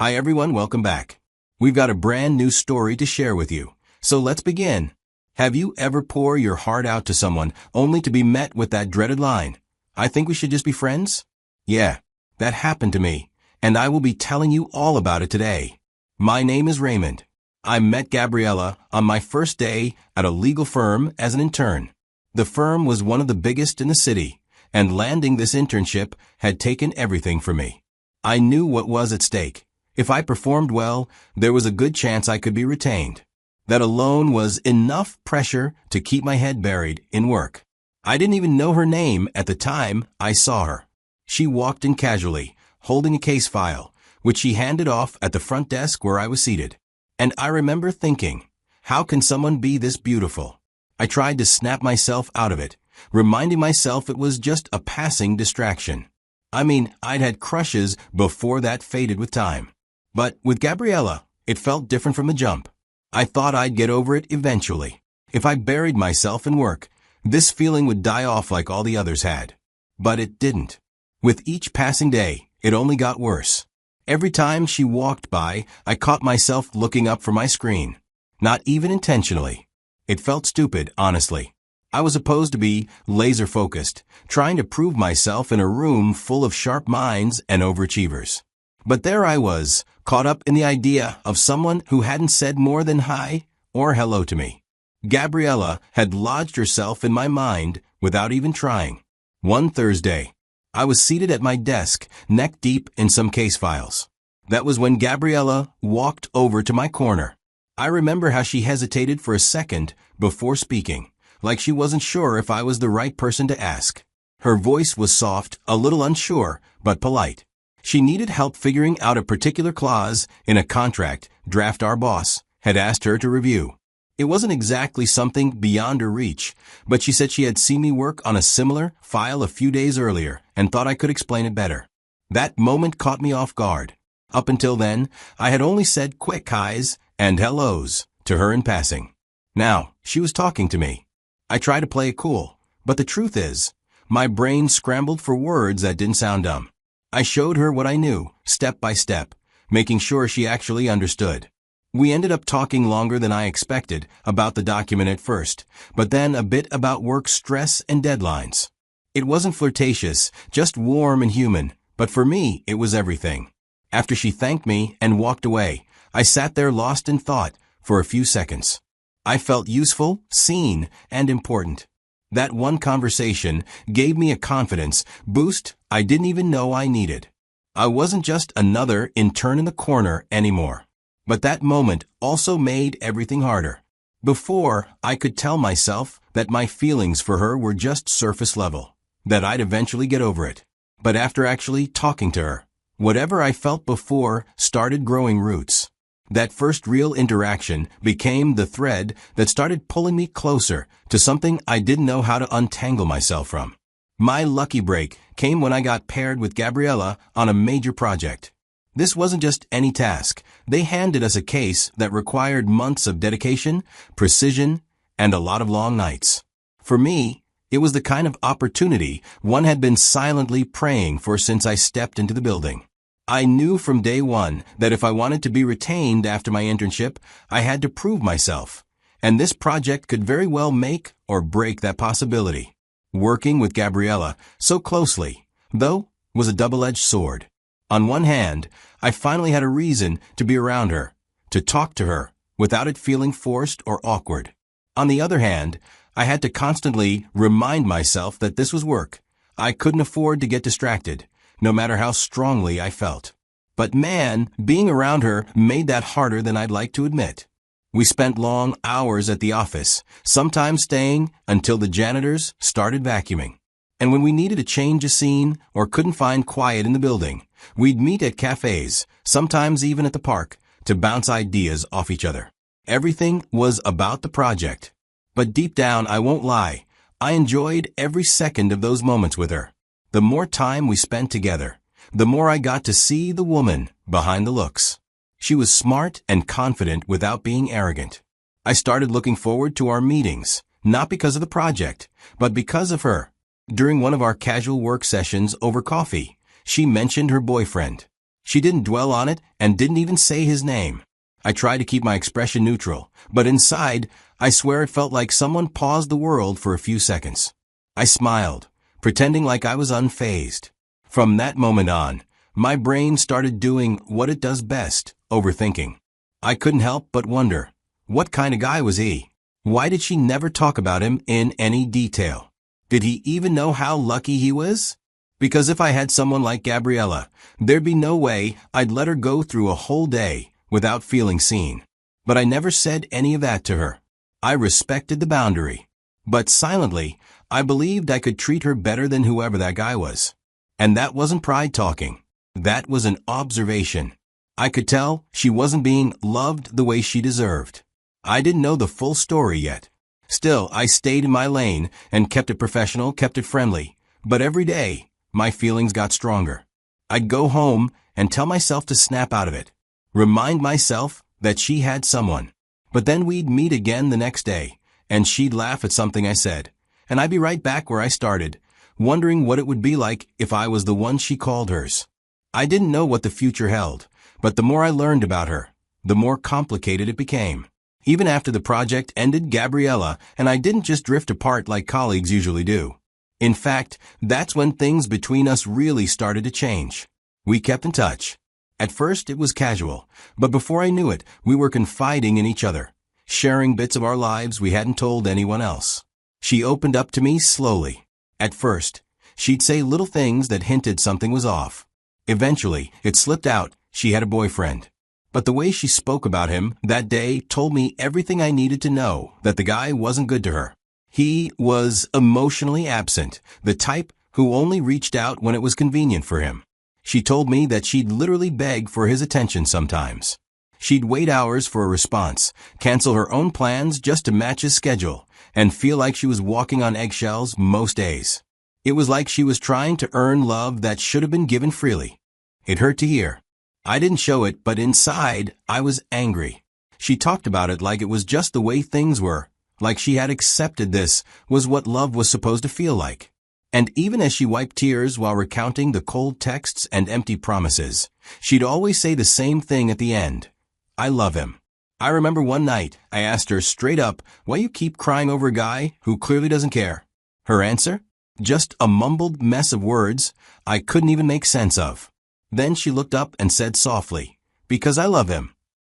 Hi everyone, welcome back. We've got a brand new story to share with you, so let's begin. Have you ever pour your heart out to someone only to be met with that dreaded line, "I think we should just be friends"? Yeah, that happened to me, and I will be telling you all about it today. My name is Raymond. I met Gabriella on my first day at a legal firm as an intern. The firm was one of the biggest in the city, and landing this internship had taken everything from me. I knew what was at stake. If I performed well, there was a good chance I could be retained. That alone was enough pressure to keep my head buried in work. I didn't even know her name at the time I saw her. She walked in casually, holding a case file, which she handed off at the front desk where I was seated. And I remember thinking, how can someone be this beautiful? I tried to snap myself out of it, reminding myself it was just a passing distraction. I mean, I'd had crushes before that faded with time. But with Gabriella, it felt different from the jump. I thought I'd get over it eventually. If I buried myself in work, this feeling would die off like all the others had. But it didn't. With each passing day, it only got worse. Every time she walked by, I caught myself looking up from my screen. Not even intentionally. It felt stupid, honestly. I was supposed to be laser-focused, trying to prove myself in a room full of sharp minds and overachievers. But there I was, caught up in the idea of someone who hadn't said more than hi or hello to me. Gabriella had lodged herself in my mind without even trying. One Thursday, I was seated at my desk, neck deep in some case files. That was when Gabriella walked over to my corner. I remember how she hesitated for a second before speaking, like she wasn't sure if I was the right person to ask. Her voice was soft, a little unsure, but polite. She needed help figuring out a particular clause in a contract draft our boss had asked her to review. It wasn't exactly something beyond her reach, but she said she had seen me work on a similar file a few days earlier and thought I could explain it better. That moment caught me off guard. Up until then, I had only said quick hi's and hellos to her in passing. Now, she was talking to me. I tried to play it cool, but the truth is, my brain scrambled for words that didn't sound dumb. I showed her what I knew, step by step, making sure she actually understood. We ended up talking longer than I expected about the document at first, but then a bit about work stress and deadlines. It wasn't flirtatious, just warm and human, but for me, it was everything. After she thanked me and walked away, I sat there lost in thought for a few seconds. I felt useful, seen, and important. That one conversation gave me a confidence boost I didn't even know I needed. I wasn't just another intern in the corner anymore. But that moment also made everything harder. Before, I could tell myself that my feelings for her were just surface level, that I'd eventually get over it. But after actually talking to her, whatever I felt before started growing roots. That first real interaction became the thread that started pulling me closer to something I didn't know how to untangle myself from. My lucky break came when I got paired with Gabriella on a major project. This wasn't just any task. They handed us a case that required months of dedication, precision, and a lot of long nights. For me, it was the kind of opportunity one had been silently praying for since I stepped into the building. I knew from day one that if I wanted to be retained after my internship, I had to prove myself, and this project could very well make or break that possibility. Working with Gabriella so closely, though, was a double-edged sword. On one hand, I finally had a reason to be around her, to talk to her, without it feeling forced or awkward. On the other hand, I had to constantly remind myself that this was work. I couldn't afford to get distracted, no matter how strongly I felt. But man, being around her made that harder than I'd like to admit. We spent long hours at the office, sometimes staying until the janitors started vacuuming. And when we needed to change a scene or couldn't find quiet in the building, we'd meet at cafes, sometimes even at the park, to bounce ideas off each other. Everything was about the project. But deep down, I won't lie, I enjoyed every second of those moments with her. The more time we spent together, the more I got to see the woman behind the looks. She was smart and confident without being arrogant. I started looking forward to our meetings, not because of the project, but because of her. During one of our casual work sessions over coffee, she mentioned her boyfriend. She didn't dwell on it and didn't even say his name. I tried to keep my expression neutral, but inside, I swear it felt like someone paused the world for a few seconds. I smiled, pretending like I was unfazed. From that moment on, my brain started doing what it does best, overthinking. I couldn't help but wonder, what kind of guy was he? Why did she never talk about him in any detail? Did he even know how lucky he was? Because if I had someone like Gabriella, there'd be no way I'd let her go through a whole day without feeling seen. But I never said any of that to her. I respected the boundary. But silently, I believed I could treat her better than whoever that guy was. And that wasn't pride talking. That was an observation. I could tell she wasn't being loved the way she deserved. I didn't know the full story yet. Still, I stayed in my lane and kept it professional, kept it friendly. But every day, my feelings got stronger. I'd go home and tell myself to snap out of it. Remind myself that she had someone. But then we'd meet again the next day, and she'd laugh at something I said. And I'd be right back where I started, wondering what it would be like if I was the one she called hers. I didn't know what the future held, but the more I learned about her, the more complicated it became. Even after the project ended, Gabriella and I didn't just drift apart like colleagues usually do. In fact, that's when things between us really started to change. We kept in touch. At first, it was casual, but before I knew it, we were confiding in each other, sharing bits of our lives we hadn't told anyone else. She opened up to me slowly. At first, she'd say little things that hinted something was off. Eventually, it slipped out she had a boyfriend. But the way she spoke about him that day told me everything I needed to know, that the guy wasn't good to her. He was emotionally absent, the type who only reached out when it was convenient for him. She told me that she'd literally beg for his attention sometimes. She'd wait hours for a response, cancel her own plans just to match his schedule, and feel like she was walking on eggshells most days. It was like she was trying to earn love that should have been given freely. It hurt to hear. I didn't show it, but inside, I was angry. She talked about it like it was just the way things were, like she had accepted this was what love was supposed to feel like. And even as she wiped tears while recounting the cold texts and empty promises, she'd always say the same thing at the end. I love him. I remember one night, I asked her straight up, why you keep crying over a guy who clearly doesn't care? Her answer? Just a mumbled mess of words I couldn't even make sense of. Then she looked up and said softly, because I love him.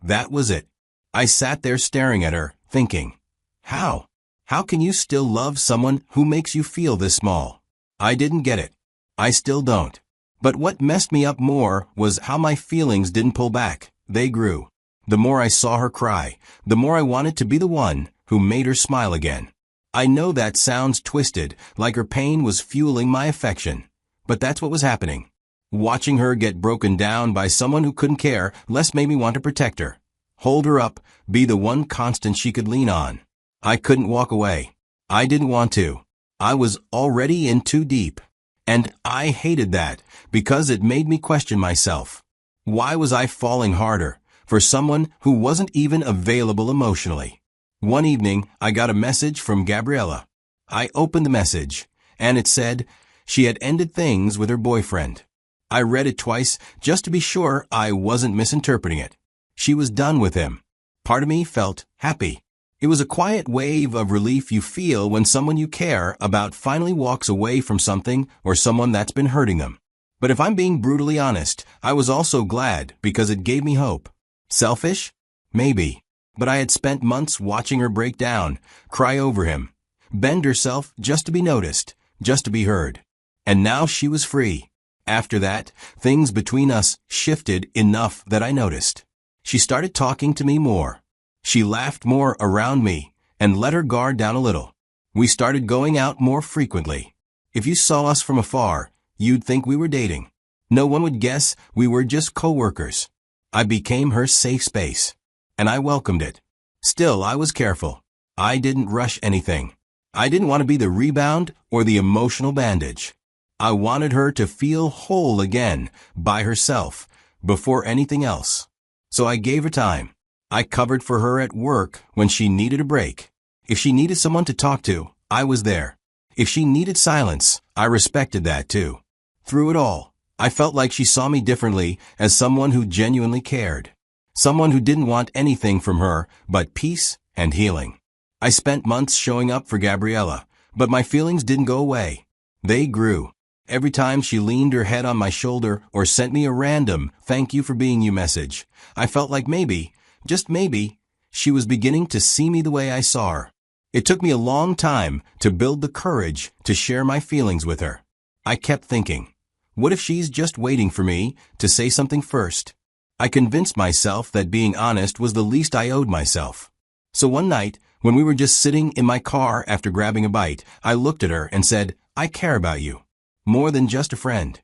That was it. I sat there staring at her, thinking, how? How can you still love someone who makes you feel this small? I didn't get it. I still don't. But what messed me up more was how my feelings didn't pull back. They grew. The more I saw her cry, the more I wanted to be the one who made her smile again. I know that sounds twisted, like her pain was fueling my affection. But that's what was happening. Watching her get broken down by someone who couldn't care less made me want to protect her. Hold her up, be the one constant she could lean on. I couldn't walk away. I didn't want to. I was already in too deep. And I hated that, because it made me question myself. Why was I falling harder for someone who wasn't even available emotionally? One evening, I got a message from Gabriella. I opened the message, and it said she had ended things with her boyfriend. I read it twice just to be sure I wasn't misinterpreting it. She was done with him. Part of me felt happy. It was a quiet wave of relief you feel when someone you care about finally walks away from something or someone that's been hurting them. But if I'm being brutally honest, I was also glad because it gave me hope. Selfish? Maybe. But I had spent months watching her break down, cry over him, bend herself just to be noticed, just to be heard. And now she was free. After that, things between us shifted enough that I noticed. She started talking to me more. She laughed more around me and let her guard down a little. We started going out more frequently. If you saw us from afar, you'd think we were dating. No one would guess we were just co-workers. I became her safe space, and I welcomed it. Still, I was careful. I didn't rush anything. I didn't want to be the rebound or the emotional bandage. I wanted her to feel whole again, by herself, before anything else. So I gave her time. I covered for her at work when she needed a break. If she needed someone to talk to, I was there. If she needed silence, I respected that too. Through it all, I felt like she saw me differently, as someone who genuinely cared. Someone who didn't want anything from her but peace and healing. I spent months showing up for Gabriella, but my feelings didn't go away. They grew. Every time she leaned her head on my shoulder or sent me a random "thank you for being you" message, I felt like maybe, just maybe, she was beginning to see me the way I saw her. It took me a long time to build the courage to share my feelings with her. I kept thinking, what if she's just waiting for me to say something first? I convinced myself that being honest was the least I owed myself. So one night, when we were just sitting in my car after grabbing a bite, I looked at her and said, "I care about you. More than just a friend."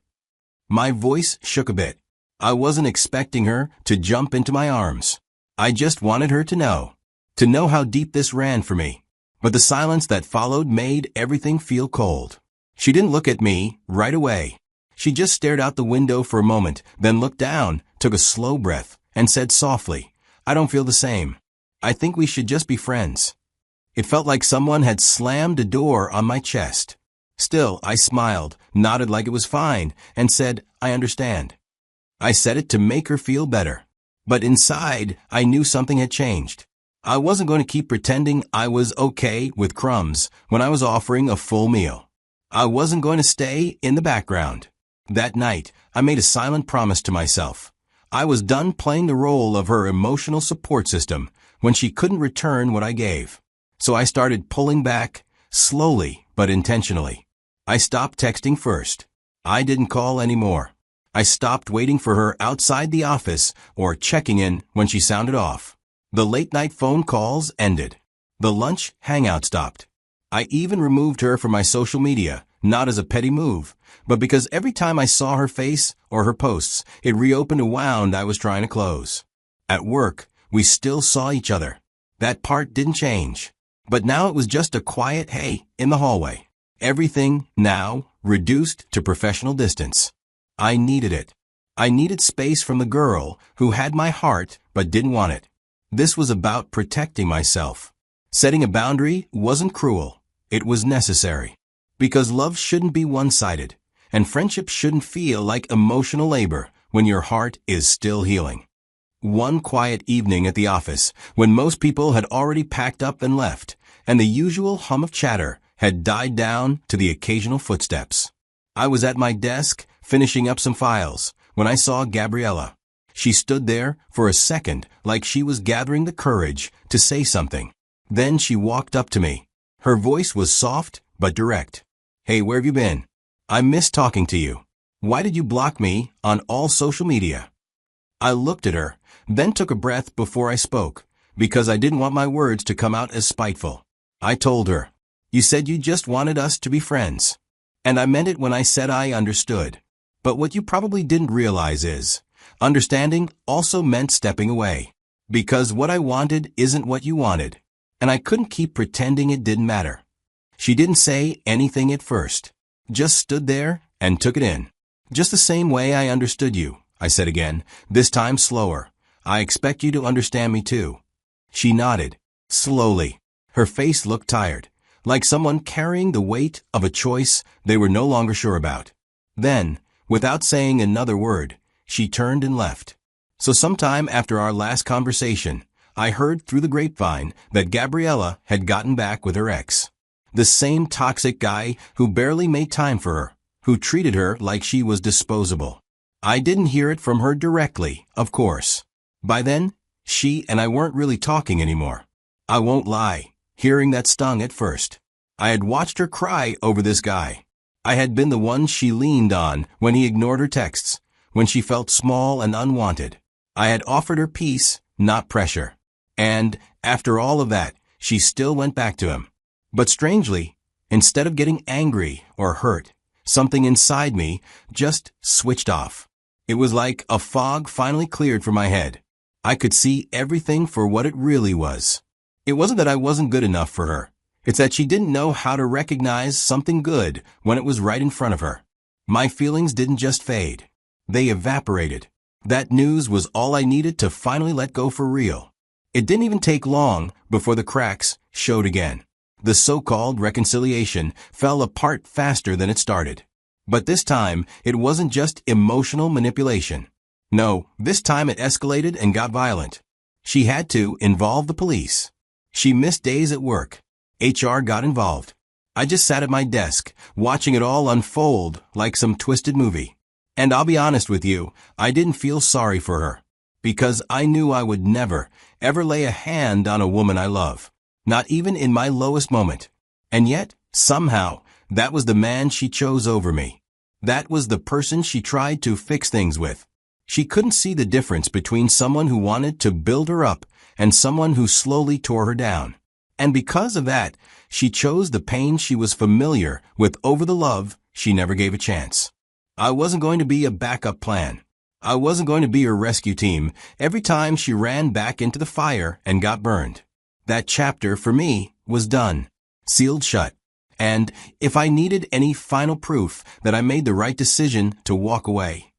My voice shook a bit. I wasn't expecting her to jump into my arms. I just wanted her to know how deep this ran for me. But the silence that followed made everything feel cold. She didn't look at me right away. She just stared out the window for a moment, then looked down, took a slow breath, and said softly, "I don't feel the same. I think we should just be friends." It felt like someone had slammed a door on my chest. Still, I smiled, nodded like it was fine, and said, "I understand." I said it to make her feel better. But inside, I knew something had changed. I wasn't going to keep pretending I was okay with crumbs when I was offering a full meal. I wasn't going to stay in the background. That night, I made a silent promise to myself. I was done playing the role of her emotional support system when she couldn't return what I gave. So I started pulling back, slowly but intentionally. I stopped texting first. I didn't call anymore. I stopped waiting for her outside the office or checking in when she sounded off. The late-night phone calls ended. The lunch hangout stopped. I even removed her from my social media, not as a petty move, but because every time I saw her face or her posts, it reopened a wound I was trying to close. At work, we still saw each other. That part didn't change. But now it was just a quiet "hey" in the hallway. Everything, now, reduced to professional distance. I needed it. I needed space from the girl who had my heart but didn't want it. This was about protecting myself. Setting a boundary wasn't cruel. It was necessary. Because love shouldn't be one-sided, and friendship shouldn't feel like emotional labor when your heart is still healing. One quiet evening at the office, when most people had already packed up and left, and the usual hum of chatter had died down to the occasional footsteps. I was at my desk, finishing up some files, when I saw Gabriella. She stood there for a second like she was gathering the courage to say something. Then she walked up to me. Her voice was soft but direct. "Hey, where have you been? I miss talking to you. Why did you block me on all social media?" I looked at her, then took a breath before I spoke, because I didn't want my words to come out as spiteful. I told her, "You said you just wanted us to be friends. And I meant it when I said I understood. But what you probably didn't realize is, understanding also meant stepping away. Because what I wanted isn't what you wanted. And I couldn't keep pretending it didn't matter." She didn't say anything at first. Just stood there and took it in. "Just the same way I understood you," I said again, this time slower. "I expect you to understand me too." She nodded, slowly. Her face looked tired, like someone carrying the weight of a choice they were no longer sure about. Then, without saying another word, she turned and left. So sometime after our last conversation, I heard through the grapevine that Gabriella had gotten back with her ex. The same toxic guy who barely made time for her, who treated her like she was disposable. I didn't hear it from her directly, of course. By then, she and I weren't really talking anymore. I won't lie, hearing that stung at first. I had watched her cry over this guy. I had been the one she leaned on when he ignored her texts, when she felt small and unwanted. I had offered her peace, not pressure. And, after all of that, she still went back to him. But strangely, instead of getting angry or hurt, something inside me just switched off. It was like a fog finally cleared from my head. I could see everything for what it really was. It wasn't that I wasn't good enough for her. It's that she didn't know how to recognize something good when it was right in front of her. My feelings didn't just fade. They evaporated. That news was all I needed to finally let go for real. It didn't even take long before the cracks showed again. The so-called reconciliation fell apart faster than it started. But this time, it wasn't just emotional manipulation. No, this time it escalated and got violent. She had to involve the police. She missed days at work. HR got involved. I just sat at my desk, watching it all unfold like some twisted movie. And I'll be honest with you, I didn't feel sorry for her. Because I knew I would never, ever lay a hand on a woman I love. Not even in my lowest moment. And yet, somehow, that was the man she chose over me. That was the person she tried to fix things with. She couldn't see the difference between someone who wanted to build her up and someone who slowly tore her down. And because of that, she chose the pain she was familiar with over the love she never gave a chance. I wasn't going to be a backup plan. I wasn't going to be her rescue team every time she ran back into the fire and got burned. That chapter, for me, was done, sealed shut. And if I needed any final proof that I made the right decision to walk away,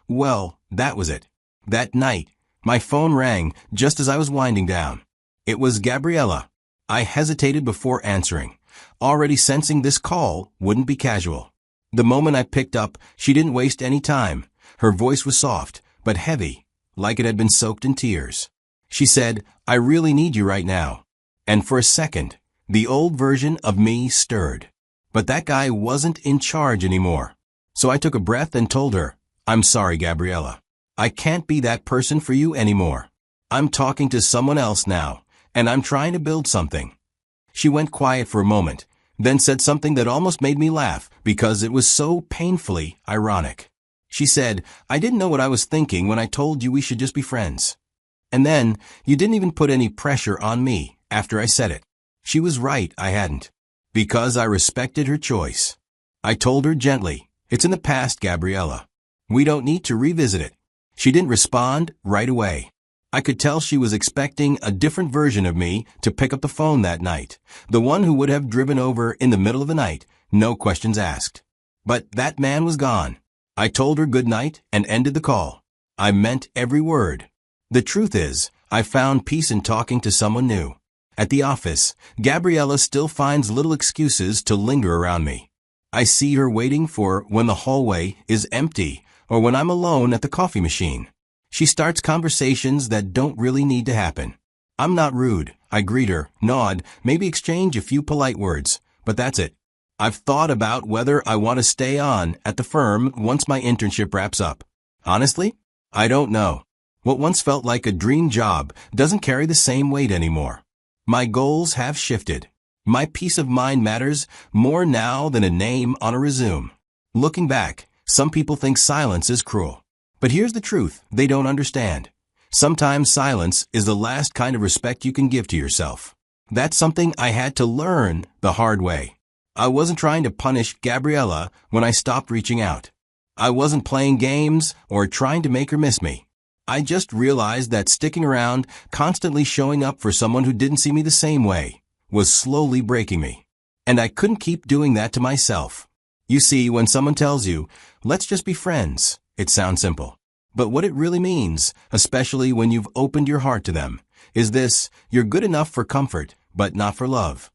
well, that was it. That night, my phone rang just as I was winding down. It was Gabriella. I hesitated before answering, already sensing this call wouldn't be casual. The moment I picked up, she didn't waste any time. Her voice was soft, but heavy, like it had been soaked in tears. She said, "I really need you right now." And for a second, the old version of me stirred. But that guy wasn't in charge anymore. So I took a breath and told her, "I'm sorry, Gabriella. I can't be that person for you anymore. I'm talking to someone else now, and I'm trying to build something." She went quiet for a moment, then said something that almost made me laugh because it was so painfully ironic. She said, "I didn't know what I was thinking when I told you we should just be friends. And then, you didn't even put any pressure on me after I said it." She was right, I hadn't. Because I respected her choice. I told her gently, "It's in the past, Gabriella. We don't need to revisit it." She didn't respond right away. I could tell she was expecting a different version of me to pick up the phone that night, the one who would have driven over in the middle of the night, no questions asked. But that man was gone. I told her good night and ended the call. I meant every word. The truth is, I found peace in talking to someone new. At the office, Gabriella still finds little excuses to linger around me. I see her waiting for when the hallway is empty or when I'm alone at the coffee machine. She starts conversations that don't really need to happen. I'm not rude. I greet her, nod, maybe exchange a few polite words, but that's it. I've thought about whether I want to stay on at the firm once my internship wraps up. Honestly, I don't know. What once felt like a dream job doesn't carry the same weight anymore. My goals have shifted. My peace of mind matters more now than a name on a resume. Looking back, some people think silence is cruel. But here's the truth they don't understand. Sometimes silence is the last kind of respect you can give to yourself. That's something I had to learn the hard way. I wasn't trying to punish Gabriella when I stopped reaching out. I wasn't playing games or trying to make her miss me. I just realized that sticking around, constantly showing up for someone who didn't see me the same way, was slowly breaking me. And I couldn't keep doing that to myself. You see, when someone tells you, "Let's just be friends," it sounds simple. But what it really means, especially when you've opened your heart to them, is this: you're good enough for comfort, but not for love.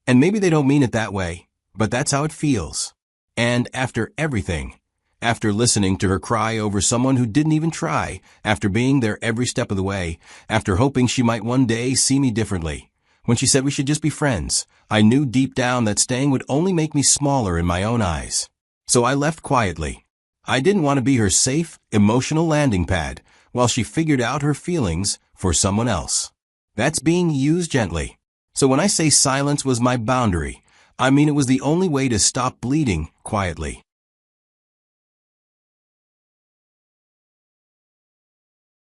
And maybe they don't mean it that way, but that's how it feels. And after everything, after listening to her cry over someone who didn't even try, after being there every step of the way, after hoping she might one day see me differently, when she said we should just be friends, I knew deep down that staying would only make me smaller in my own eyes. So I left quietly. I didn't want to be her safe, emotional landing pad while she figured out her feelings for someone else. That's being used gently. So when I say silence was my boundary, I mean it was the only way to stop bleeding quietly.